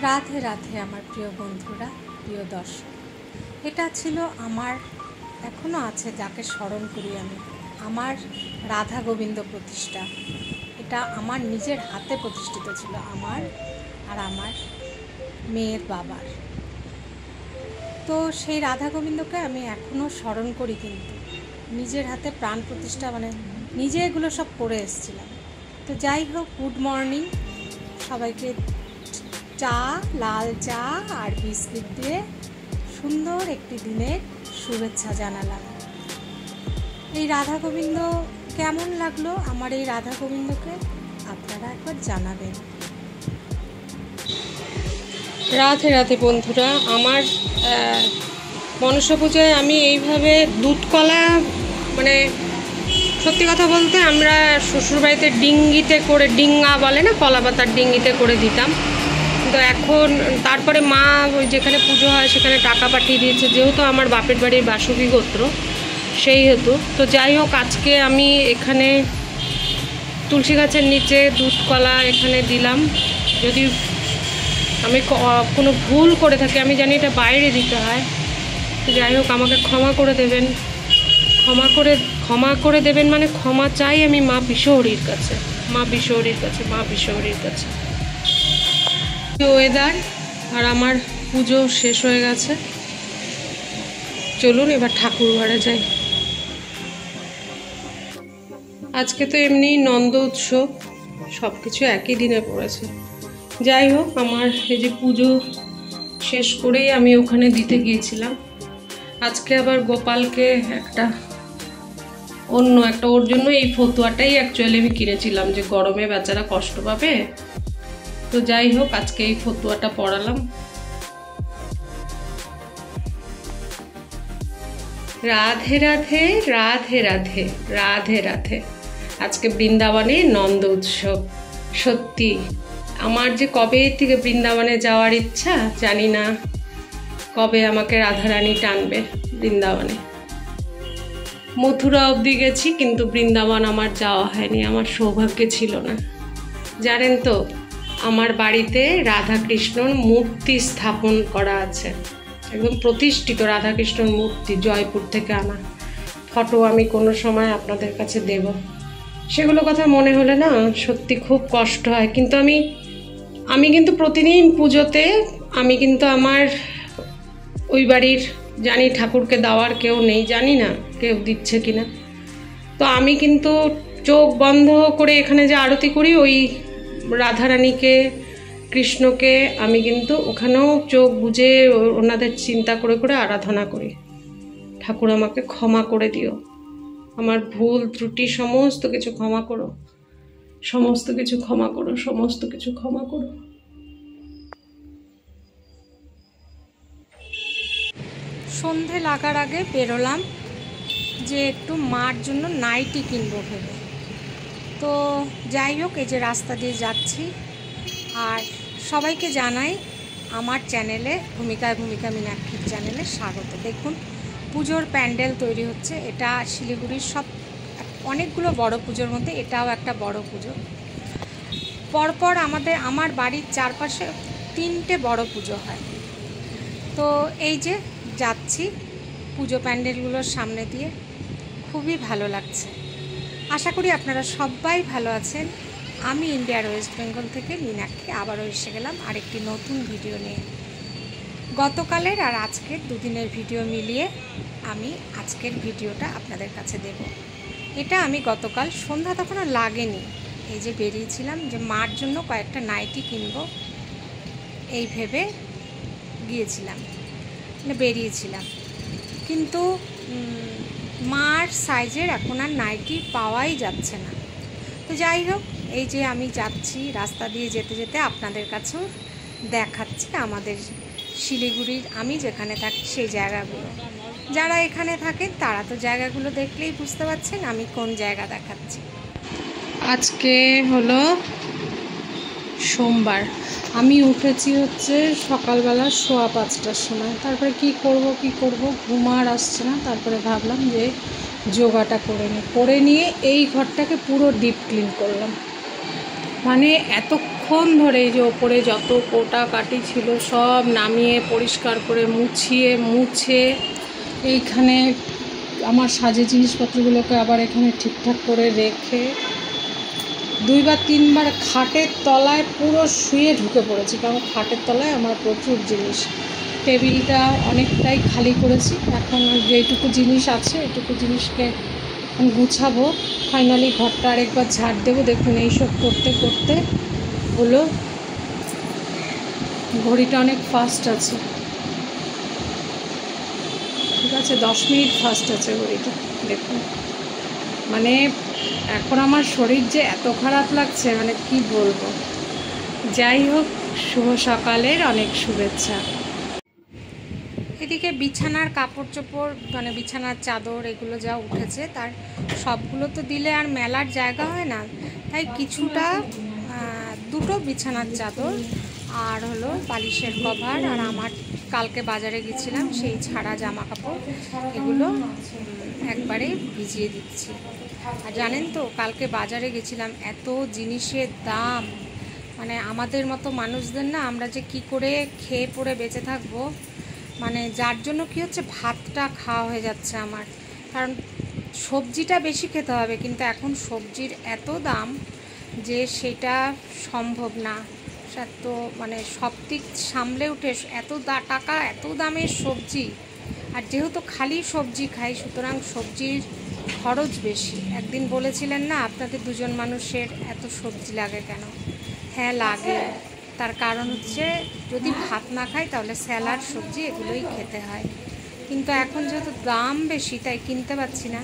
রাধে রাধে আমার প্রিয় বন্ধুরা, প্রিয় দর্শক। এটা ছিল আমার, এখনও আছে, যাকে স্মরণ করি আমি, আমার রাধা গোবিন্দ প্রতিষ্ঠা। এটা আমার নিজের হাতে প্রতিষ্ঠিত ছিল, আমার আর আমার মেয়ের বাবার। তো সেই রাধা গোবিন্দকে আমি এখনও স্মরণ করি, কিন্তু নিজের হাতে প্রাণ প্রতিষ্ঠা, মানে নিজে এগুলো সব করে এসেছিলাম। তো যাই হোক, গুড মর্নিং সবাইকে। চা, লাল চা আর বিস্কিট দিয়ে সুন্দর একটি দিনের শুভেচ্ছা জানালাম। এই রাধা গোবিন্দ কেমন লাগলো, আমার এই রাধা গোবিন্দকে আপনারা একবার জানাবেন। রাধে রাধে বন্ধুরা, আমার মনসা পূজায় আমি এইভাবে দুধ কলা, মানে সত্যি কথা বলতে আমরা শ্বশুরবাড়িতে ডিঙ্গিতে করে, ডিঙ্গা বলে না, কলা পাতার ডিঙ্গিতে করে দিতাম। তো এখন তারপরে মা ওই যেখানে পুজো হয় সেখানে টাকা পাঠিয়ে দিয়েছে, যেহেতু আমার বাপের বাড়ির বাসুকি গোত্র সেই হেতু। তো যাই হোক, আজকে আমি এখানে তুলসী গাছের নিচে দুধ কলা এখানে দিলাম। যদি আমি কোনো ভুল করে থাকি, আমি জানি এটা বাইরে দিতে হয়, তো যাই হোক আমাকে ক্ষমা করে দেবেন। ক্ষমা করে দেবেন মানে ক্ষমা চাই আমি মা বিশ্বহরির কাছে, মা বিশ্বহরির কাছে, মা বিশ্বহরির কাছে। ওয়েদার আর আমার পুজো শেষ হয়ে গেছে, চলুন এবার ঠাকুর ঘরে যাই। আজকে তো এমনি নন্দ উৎসব, সব কিছু একই দিনে পড়েছে। যাই হোক, আমার এই যে পুজো শেষ করেই আমি ওখানে দিতে গিয়েছিলাম। আজকে আবার গোপালকে অন্য একটা ওর জন্য এই ফতুয়াটাই অ্যাকচুয়ালি আমি কিনেছিলাম, যে গরমে বেচারা কষ্ট পাবে। তো যাই হোক, আজকে এই ফতুয়াটা পরালাম। রাধে রাধে, রাধে রাধে, রাধে রাধে। আজকে বৃন্দাবনে নন্দ উৎসব। সত্যি আমার যে কবে থেকে বৃন্দাবনে যাওয়ার ইচ্ছা, জানি না কবে আমাকে রাধারানী টানবে বৃন্দাবনে। মথুরা অবধি গেছি, কিন্তু বৃন্দাবন আমার যাওয়া হয়নি, আমার সৌভাগ্য ছিল না। জানেন তো, আমার বাড়িতে রাধাকৃষ্ণর মূর্তি স্থাপন করা আছে, একদম প্রতিষ্ঠিত রাধাকৃষ্ণর মূর্তি, জয়পুর থেকে আনা। ফটো আমি কোনো সময় আপনাদের কাছে দেব। সেগুলো কথা মনে হলে না সত্যি খুব কষ্ট হয়। কিন্তু আমি কিন্তু প্রতিদিন পুজোতে আমি কিন্তু আমার ওই বাড়ির, জানি ঠাকুরকে দেওয়ার কেউ নেই, জানি না কেউ দিচ্ছে কিনা, তো আমি কিন্তু চোখ বন্ধ করে এখানে যে আরতি করি, ওই রাধারানীকে, কৃষ্ণকে আমি কিন্তু ওখানেও চোখ বুজে ওনাদের চিন্তা করে করে আরাধনা করি। ঠাকুর আমাকে ক্ষমা করে দিও, আমার ভুল ত্রুটি সমস্ত কিছু ক্ষমা করো, সমস্ত কিছু ক্ষমা করো, সমস্ত কিছু ক্ষমা করো। সন্ধে লাগার আগে বেরোলাম যে একটু মার জন্য নাইটি কিনবো ভেবে। তো যাই হোক, এই যে রাস্তা দিয়ে যাচ্ছি। আর সবাইকে জানাই আমার চ্যানেলে, ভূমিকা মীনাক্ষীর চ্যানেলে স্বাগত। দেখুন, পুজোর প্যান্ডেল তৈরি হচ্ছে। এটা শিলিগুড়ির অনেকগুলো বড় পুজোর মধ্যে এটাও একটা বড় পুজো। পরপর আমার বাড়ির চারপাশে 3টে বড় পুজো হয়। তো এই যে যাচ্ছি পুজো প্যান্ডেলগুলোর সামনে দিয়ে, খুবই ভালো লাগছে। আশা করি আপনারা সবাই ভালো আছেন। আমি ইন্ডিয়ার ওয়েস্ট বেঙ্গল থেকে মীনাক্ষী আবারও এসে গেলাম আরেকটি নতুন ভিডিও নিয়ে। গতকালের আর আজকের দুদিনের ভিডিও মিলিয়ে আমি আজকের ভিডিওটা আপনাদের কাছে দেব। এটা আমি গতকাল সন্ধ্যা তখনও লাগেনি, এই যে বেরিয়েছিলাম যে মার জন্য কয়েকটা নাইটি কিনবো এই ভেবে গিয়েছিলাম, বেরিয়েছিলাম। কিন্তু মার সাইজের এখন আর নাইটি পাওয়াই যাচ্ছে না। তো যাই হোক, এই যে আমি যাচ্ছি, রাস্তা দিয়ে যেতে যেতে আপনাদের কাছেও দেখাচ্ছি আমাদের শিলিগুড়ির, আমি যেখানে থাকি সেই জায়গাগুলো। যারা এখানে থাকেন তারা তো জায়গাগুলো দেখলেই বুঝতে পারছেন আমি কোন জায়গা দেখাচ্ছি। আজকে হলো সোমবার, আমি উঠেছি হচ্ছে সকালবেলা 5:15টার সময়। তারপরে কি করব ঘুম আর আসছে না। তারপরে ভাবলাম যে যোগাটা করে নিয়ে এই ঘরটাকে পুরো ডিপ ক্লিন করলাম। মানে এতক্ষণ ধরে এই যে ওপরে যত কোটা কাটি ছিল সব নামিয়ে পরিষ্কার করে মুছে এইখানে আমার সাজের জিনিসপত্রগুলোকে আবার এখানে ঠিকঠাক করে রেখে 2-3 বার খাটের তলায় পুরো শুয়ে ঢুকে পড়েছি, কারণ খাটের তলায় আমার প্রচুর জিনিস। টেবিলটা অনেকটাই খালি করেছি, এখন যেটুকু জিনিস আছে এটুকু জিনিসকে গুছাবো। ফাইনালি ঘরটা আরেকবার ঝাড় দেবো। দেখুন এইসব করতে করতে হলো, ঘড়িটা অনেক ফাস্ট আছে, ঠিক আছে, 10 মিনিট ফাস্ট আছে ঘড়িটা। দেখুন মানে এখন আমার শরীর যে এত খারাপ লাগছে মানে কি বলবো। যাই হোক, শুভ সকালের অনেক শুভেচ্ছা। এদিকে বিছানার কাপড় চোপড় মানে বিছানার চাদর এগুলো যা উঠেছে তার সবগুলো তো দিলে আর মেলার জায়গা হয় না, তাই কিছুটা 2টো বিছানার চাদর আর হলো বালিশের কভার আর আমার কালকে বাজারে গেছিলাম সেই ছাড়া জামা কাপড় এগুলো একবারে ভিজিয়ে দিচ্ছি। আর জানেন তো কালকে বাজারে গেছিলাম, এত জিনিসের দাম, মানে আমাদের মতো মানুষদের না আমরা যে কি করে খেয়ে পড়ে বেঁচে থাকবো, মানে যার জন্য কি হচ্ছে ভাতটা খাওয়া হয়ে যাচ্ছে আমার। কারণ সবজিটা বেশি খেতে হবে, কিন্তু এখন সবজির এত দাম যে সেটা সম্ভব না। তো মানে সব দিক সামলে উঠে এত টাকা এত দামের সবজি, আর যেহেতু খালি সবজি খাই সুতরাং সবজির খরচ বেশি। একদিন বলেছিলেন না আপনাদের 2জন মানুষের এত সবজি লাগে কেন? হ্যাঁ লাগে, তার কারণ হচ্ছে যদি ভাত না খাই তাহলে স্যালাড সবজি এগুলোই খেতে হয়, কিন্তু এখন যেহেতু দাম বেশি তাই কিনতে পারছি না,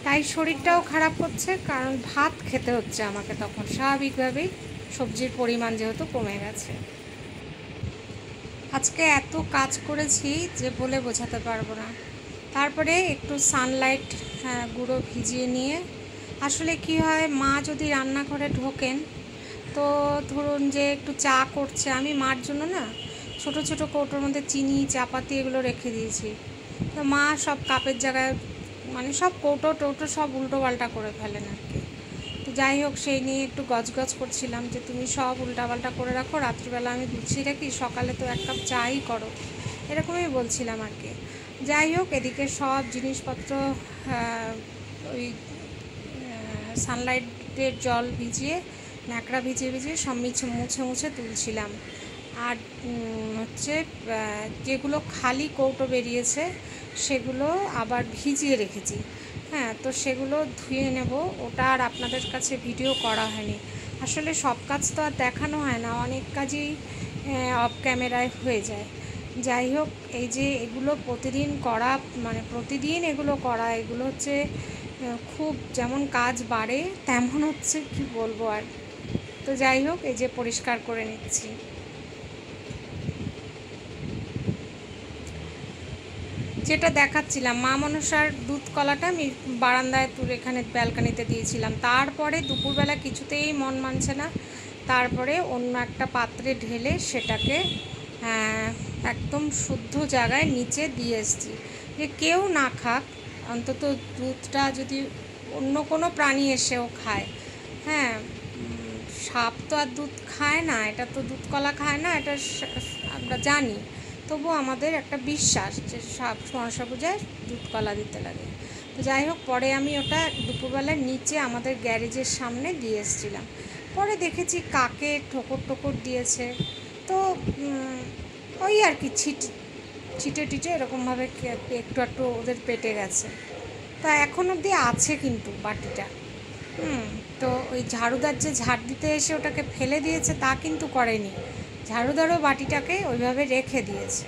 তাই শরীরটাও খারাপ হচ্ছে, কারণ ভাত খেতে হচ্ছে আমাকে তখন স্বাভাবিকভাবেই, সবজির পরিমাণ যেহেতু কমে গেছে। আজকে এত কাজ করেছি যে বলে বোঝাতে পারবো না। তারপরে একটু সানলাইট গুঁড়ো ভিজিয়ে নিয়ে, আসলে কি হয় মা যদি রান্নাঘরে ঢোকেন তো ধরুন যে একটু চা করছে, আমি মার জন্য না ছোট ছোট কৌটোর মধ্যে চিনি চাপাতি এগুলো রেখে দিয়েছি, তো মা সব কাপের জায়গায় মানে সব কৌটো টৌটো সব উল্টো পাল্টা করে ফেলেন আর কি। তো যাই হোক সেই নিয়ে একটু গজগজ করছিলাম যে তুমি সব উল্টাপাল্টা করে রাখো, রাত্রিবেলা আমি গুছিয়ে রাখি, সকালে তো 1 কাপ চাই করো, এরকমই বলছিলাম আর কি। যাই হোক এদিকে সব জিনিসপত্র ওই সানলাইটের জল ভিজিয়ে ন্যাকড়া ভিজিয়ে সব মুছে তুলছিলাম। আর হচ্ছে যেগুলো খালি কৌটো বেরিয়েছে সেগুলো আবার ভিজিয়ে রেখেছি, হ্যাঁ, তো সেগুলো ধুয়ে নেব। ওটা আর আপনাদের কাছে ভিডিও করা হয়নি, আসলে সব কাজ তো আর দেখানো হয় না, অনেক কাজই অফ ক্যামেরায় হয়ে যায়। যাই হোক এই যে এগুলো প্রতিদিন করা মানে প্রতিদিন এগুলো করা, এগুলো হচ্ছে খুব যেমন কাজ বাড়ে তেমন হচ্ছে কি বলবো আর। তো যাই হোক এই যে পরিষ্কার করে নিচ্ছি। যেটা দেখাচ্ছিলাম মা মনসার দুধ কলাটা আমি বারান্দায় তুলে এখানে ব্যালকানিতে দিয়েছিলাম, তারপরে দুপুরবেলা কিছুতেই মন মানছে না, তারপরে অন্য একটা পাত্রে ঢেলে সেটাকে একদম শুদ্ধ জায়গায় নিচে দিয়ে এসেছি, যে কেউ না খাক অন্তত দুধটা যদি অন্য কোনো প্রাণী এসেও খায়, হ্যাঁ, সাপ তো আর দুধ খায় না, এটা তো দুধ কলা খায় না, এটা আমরা জানি, তবু আমাদের একটা বিশ্বাস যে সাপ মনসা পূজায় দুধ কলা দিতে লাগে। তো যাই হোক পরে আমি ওটা দুপুরবেলার নিচে আমাদের গ্যারেজের সামনে দিয়ে এসেছিলাম, পরে দেখেছি কাকে ঠোকর দিয়েছে, তো ওই আর কি ছিটে এরকমভাবে একটু ওদের পেটে গেছে, তা এখন অবধি আছে কিন্তু বাটিটা। তো ওই ঝাড়ুদার যে ঝাড় দিতে এসে ওটাকে ফেলে দিয়েছে তা কিন্তু করেনি, ঝাড়ুদারও বাটিটাকে ওইভাবে রেখে দিয়েছে।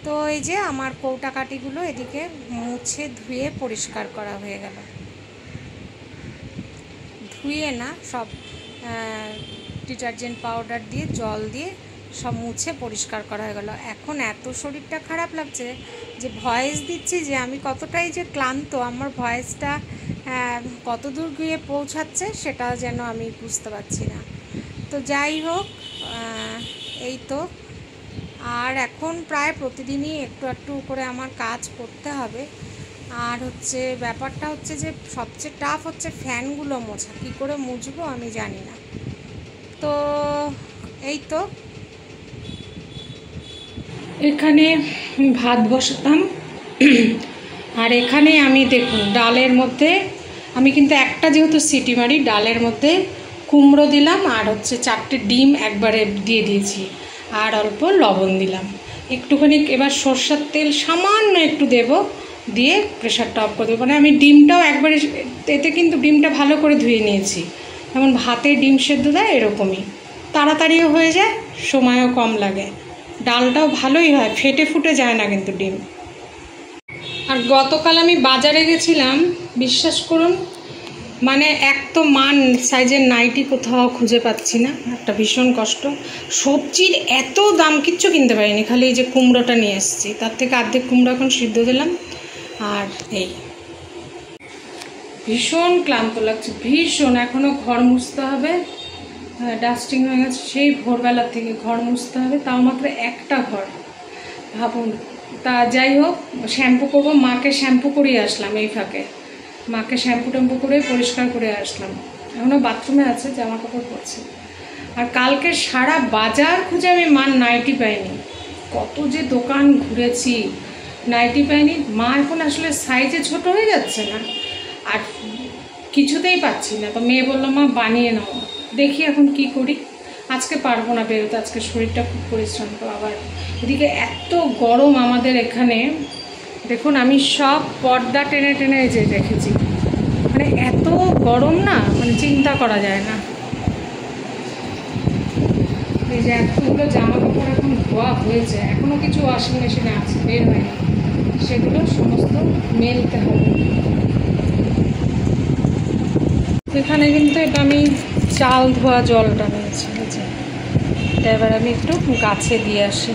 তো এই যে আমার কৌটা কাটিগুলো এদিকে মুছে ধুয়ে পরিষ্কার করা হয়ে গেল, ধুয়ে না সব ডিটারজেন্ট পাউডার দিয়ে জল দিয়ে সব মুছে পরিষ্কার করা হয়ে গেল। এখন এত শরীরটা খারাপ লাগছে যে ভয়েস দিচ্ছি যে আমি কতটাই যে ক্লান্ত, আমার ভয়েসটা কত দূর গিয়ে পৌঁছাচ্ছে সেটা যেন আমি বুঝতে পারছি না। তো যাই হোক এই তো, আর এখন প্রায় প্রতিদিনই একটু করে আমার কাজ করতে হবে। আর হচ্ছে ব্যাপারটা হচ্ছে যে সবচেয়ে টাফ হচ্ছে ফ্যানগুলো মোছা, কী করে মুছবো আমি জানি না। তো এই তো এখানে ভাত বসাতাম, আর এখানে আমি দেখুন ডালের মধ্যে আমি কিন্তু একটা যেহেতু সিটি মারি, ডালের মধ্যে কুমড়ো দিলাম আর হচ্ছে 4টে ডিম একবারে দিয়ে দিয়েছি, আর অল্প লবণ দিলাম একটুখানি। এবার সর্ষের তেল সামান্য একটু দেব, দিয়ে প্রেশারটা অফ করে দেবো। মানে আমি ডিমটাও একবারে এতে কিন্তু ডিমটা ভালো করে ধুয়ে নিয়েছি, যেমন ভাতে ডিম সেদ্ধ দেয় এরকমই, তাড়াতাড়িও হয়ে যায়, সময়ও কম লাগে, ডালটাও ভালোই হয়, ফেটে ফুটে যায় না কিন্তু ডিম। আর গতকাল আমি বাজারে গেছিলাম, বিশ্বাস করুন মানে এক তো মান সাইজের নাইটি কোথাও খুঁজে পাচ্ছি না, একটা ভীষণ কষ্ট। সবজির এত দাম, কিচ্ছু কিনতে পারিনি, খালি এই যে কুমড়োটা নিয়ে এসেছি, তার থেকে অর্ধেক কুমড়ো এখন সিদ্ধ দিলাম। আর এই ভীষণ ক্লান্ত লাগছে, ভীষণ। এখনও ঘর মুছতে হবে, ডাস্টিং হয়ে গেছে সেই ভোরবেলা থেকে, ঘর মুছতে হবে, তাও মাত্র একটা ঘর, ভাবুন। তা যাই হোক, শ্যাম্পু করবো, মাকে শ্যাম্পু করিয়ে আসলাম এই ফাঁকে, মাকে শ্যাম্পু ট্যাম্পু করে পরিষ্কার করে আসলাম, এখনও বাথরুমে আছে, জামা কাপড় পরছে। আর কালকে সারা বাজার খুঁজে আমি মার নাইটি পাইনি, কত যে দোকান ঘুরেছি, নাইটি পাইনি। মা এখন আসলে সাইজে ছোট হয়ে যাচ্ছে না, আর কিছুতেই পাচ্ছি না। তো মেয়ে বললো মা বানিয়ে নাও, দেখি এখন কি করি। আজকে পারবো না বেরোতে, আজকে শরীরটা খুব পরিশ্রম। তো আবার এদিকে এত গরম আমাদের এখানে, দেখুন আমি সব পর্দা টেনে টেনে যে রেখেছি, মানে এত গরম না, মানে চিন্তা করা যায় না। এই যে এতগুলো জামা কাপড় এখন ধোয়া হয়েছে, এখনও কিছু ওয়াশিং মেশিনে আছে, বের হয়নি, সেগুলো সমস্ত মেলতে হবে। এখানে কিন্তু এটা আমি চাল ধোয়া জলটা নিয়েছি, এটা এবার আমি একটু গাছে দিয়ে আসি।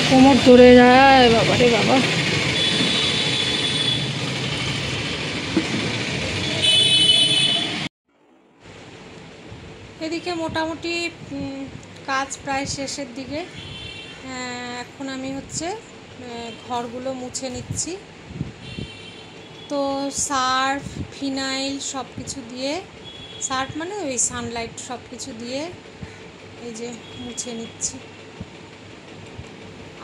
কোমর ধরে যায়, বাবা রে বাবা। এদিকে মোটামুটি কাজ প্রায় শেষের দিকে। এখন আমি হচ্ছে ঘরগুলো মুছে নিচ্ছি। তো সার্ফ, ফিনাইল সব কিছু দিয়ে, সার্ফ মানে ওই সানলাইট সব কিছু দিয়ে এই যে মুছে নিচ্ছি।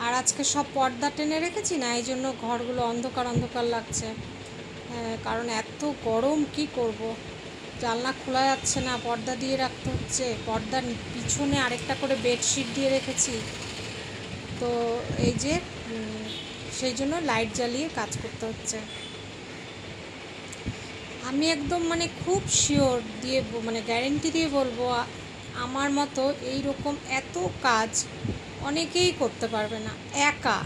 আর আজকে সব পর্দা টেনে রেখেছি না, এই জন্য ঘরগুলো অন্ধকার অন্ধকার লাগছে, কারণ এত গরম কি করব, জানলা খোলা যাচ্ছে না, পর্দা দিয়ে রাখতে হচ্ছে। পর্দার পিছনে আরেকটা করে বেডশিট দিয়ে রেখেছি, তো এই যে সেই জন্য লাইট জ্বালিয়ে কাজ করতে হচ্ছে। আমি একদম মানে খুব শিওর দিয়ে, মানে গ্যারেন্টি দিয়ে বলবো, আমার মতো এই রকম এত কাজ অনেকেই করতে পারবে না একা,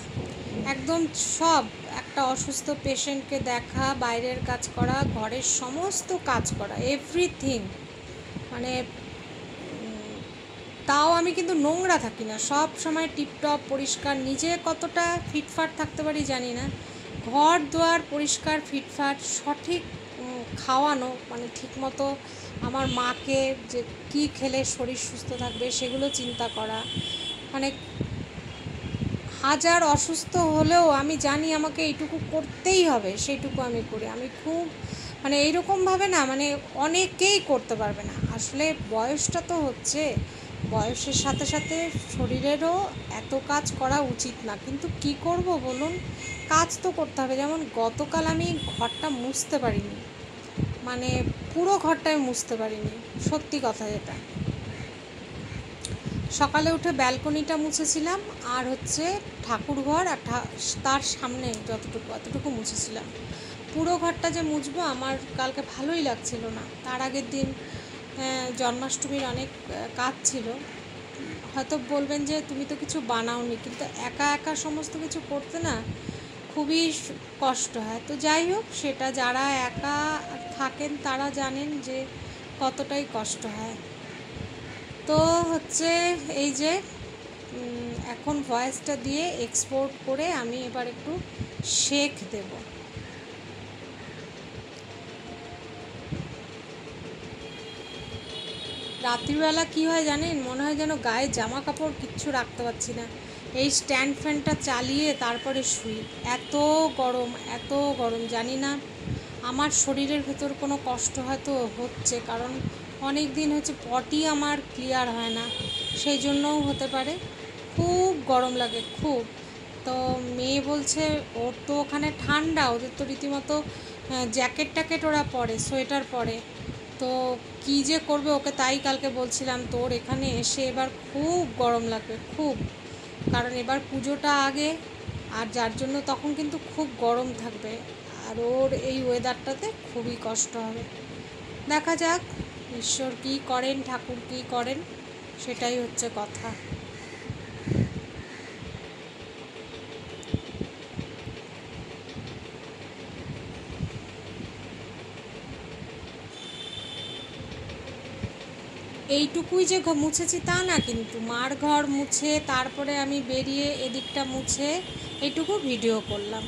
একদম সব। একটা অসুস্থ পেশেন্টকে দেখা, বাইরের কাজ করা, ঘরের সমস্ত কাজ করা, এভরিথিং, মানে তাও আমি কিন্তু নোংরা থাকি না, সব সময় টিপটপ পরিষ্কার। নিজে কতটা ফিটফাট থাকতে পারি জানি না, ঘর দুয়ার পরিষ্কার ফিটফাট, সঠিক খাওয়ানো, মানে ঠিকমতো আমার মাকে যে কী খেলে শরীর সুস্থ থাকবে সেগুলো চিন্তা করা, মানে হাজার অসুস্থ হলেও আমি জানি আমাকে এইটুকু করতেই হবে, সেইটুকু আমি করি। আমি খুব মানে এইরকমভাবে না, মানে অনেকেই করতে পারবে না, আসলে বয়সটা তো হচ্ছে, বয়সের সাথে সাথে শরীরেরও এত কাজ করা উচিত না, কিন্তু কি করব বলুন, কাজ তো করতে হবে। যেমন গতকাল আমি ঘরটা মুছতে পারিনি, মানে পুরো ঘরটাই মুছতে পারিনি, সত্যি কথা যেটা। সকালে উঠে ব্যালকনিটা মুছেছিলাম, আর হচ্ছে ঠাকুরঘর আর তার সামনে অতটুকু মুছেছিলাম। পুরো ঘরটা যে মুছবো আমার কালকে ভালোই লাগছিল না। তার আগের দিন জন্মাষ্টমীর অনেক কাজ ছিল। হয়তো বলবেন যে তুমি তো কিছু বানাওনি, কিন্তু একা একা সমস্ত কিছু করতে না খুবই কষ্ট হয়। তো যাই হোক, সেটা যারা একা থাকেন তারা জানেন যে কতটাই কষ্ট হয়। তো হচ্ছে এই যে এখন ভয়েসটা দিয়ে এক্সপোর্ট করে আমি এবার একটু শেক দেব। রাত্রিবেলা কি হয় জানেন, মনে হয় যেন গায়ে জামা কাপড় কিচ্ছু রাখতে পারছি না। এই স্ট্যান্ড ফ্যানটা চালিয়ে তারপরে শুই। এত গরম, এত গরম। জানি না আমার শরীরের ভেতর কোনো কষ্ট হয়তো হচ্ছে, কারণ অনেক দিন হচ্ছে পটি আমার ক্লিয়ার হয় না, সেই জন্যও হতে পারে। খুব গরম লাগে, খুব। তো মেয়ে বলছে ওর তো ওখানে ঠান্ডা, ওদের তো রীতিমতো জ্যাকেট ট্যাকেট ওরা পরে, সোয়েটার পরে। তো কী যে করবে ওকে, তাই কালকে বলছিলাম তোর এখানে এসে এবার খুব গরম লাগবে, খুব। কারণ এবার পুজোটা আগে, আর যার জন্য তখন কিন্তু খুব গরম থাকবে, আর ওর এই ওয়েদারটাতে খুবই কষ্ট হবে। দেখা যাক ঈশ্বর কী করেন, ঠাকুর কী করেন, সেটাই হচ্ছে কথা। এইটুকুই যে মুছেছি তা না, কিন্তু মার ঘর মুছে তারপরে আমি বেরিয়ে এদিকটা মুছে এইটুকু ভিডিও করলাম।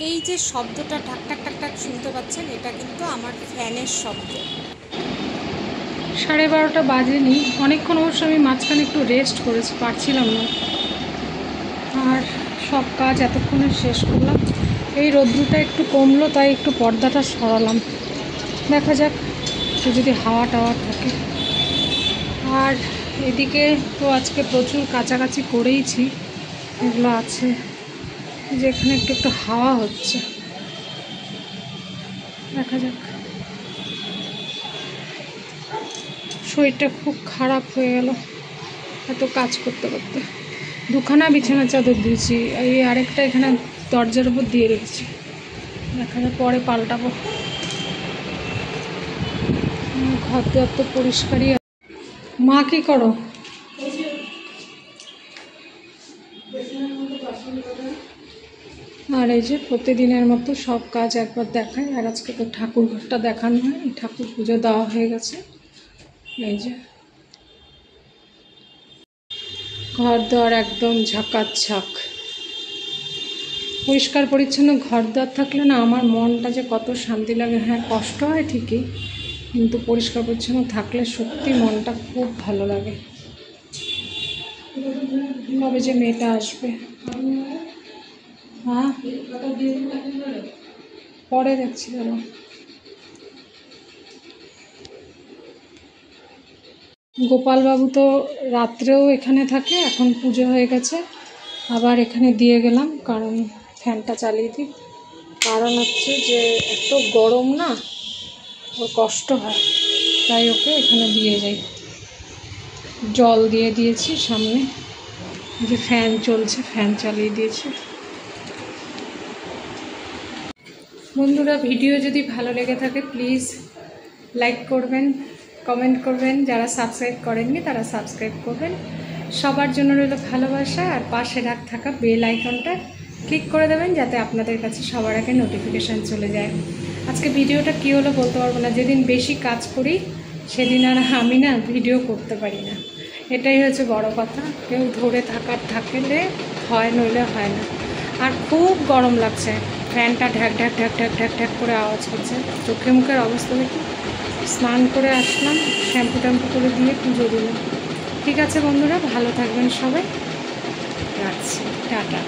এই যে শব্দটা ঠাক ঠাক ঠাক ঠাক শুনতে পাচ্ছেন, এটা কিন্তু আমার ফ্যানের শব্দ। 12:30 বাজেনি, অনেকক্ষণ অবশ্য আমি মাঝখানে একটু রেস্ট করেছি, পারছিলাম না। আর সব কাজ এতক্ষণে শেষ করলাম। এই রোদ্রুটা একটু কমলো, তাই একটু পর্দাটা সরালাম। দেখা যাক যদি হাওয়া টাওয়া থাকে। আর এদিকে তো আজকে প্রচুর কাছাকাছি করেইছি, এগুলো আছে, যেখানে একটু একটু হাওয়া হচ্ছে, দেখা যাক। শরীরটা খুব খারাপ হয়ে গেল এত কাজ করতে করতে। দুখানা বিছানার চাদর দিয়েছি, এই আরেকটা এখানে দরজার উপর দিয়ে রেখেছি, দেখা যাক পরে পাল্টাবো। ঘর দুয়ার তো পরিষ্কারই। মা কি করো? আর এই যে প্রতিদিনের মতো সব কাজ একবার দেখায়, আর আজকে তো ঠাকুর ঘরটা দেখানো হয়, ঠাকুর পুজো দেওয়া হয়ে গেছে। এই যে ঘর দুয়ার একদম ঝাঁকাঝাঁক, পরিষ্কার পরিচ্ছন্ন ঘর দুয়ার থাকলে না আমার মনটা যে কত শান্তি লাগে। হ্যাঁ, কষ্ট হয় ঠিকই, কিন্তু পরিষ্কার পরিচ্ছন্ন থাকলে সত্যি মনটা খুব ভালো লাগে। কবে যে মেয়েটা আসবে? হ্যাঁ, পরে দেখছি দাঁড়া। গোপালবাবু তো রাত্রেও এখানে থাকে, এখন পুজো হয়ে গেছে, আবার এখানে দিয়ে গেলাম, কারণ ফ্যানটা চালিয়ে দিই। কারণ হচ্ছে যে এত গরম না, ওর কষ্ট হয়, তাই ওকে এখানে দিয়ে যাই। জল দিয়ে দিয়েছি সামনে, যে ফ্যান চলছে, ফ্যান চালিয়ে দিয়েছি। বন্ধুরা, ভিডিও যদি ভালো লেগে থাকে প্লিজ লাইক করবেন, কমেন্ট করবেন, যারা সাবস্ক্রাইব করেননি তারা সাবস্ক্রাইব করবেন। সবার জন্য রইল ভালোবাসা, আর পাশে থাকা বেল আইকনটা ক্লিক করে দেবেন, যাতে আপনাদের কাছে সবার আগে নোটিফিকেশান চলে যায়। আজকে ভিডিওটা কী হলো বলতে পারবো না, যেদিন বেশি কাজ করি সেদিন আর আমি না ভিডিও করতে পারি না, এটাই হচ্ছে বড় কথা। কেউ ধরে থাকলে হয়, নইলে হয় না। আর খুব গরম লাগছে, ফ্যানটা ঢ্যাক ঢ্যাক ঢ্যাক ঢ্যাক ঢ্যাক ঢ্যাক করে আওয়াজ করছে। চোখে মুখের অবস্থা দেখি। স্নান করে আসলাম, শ্যাম্পু ট্যাম্পু করে দিয়ে পুজো দিলাম। ঠিক আছে বন্ধুরা, ভালো থাকবেন সবাই, রাখছি, টাটা।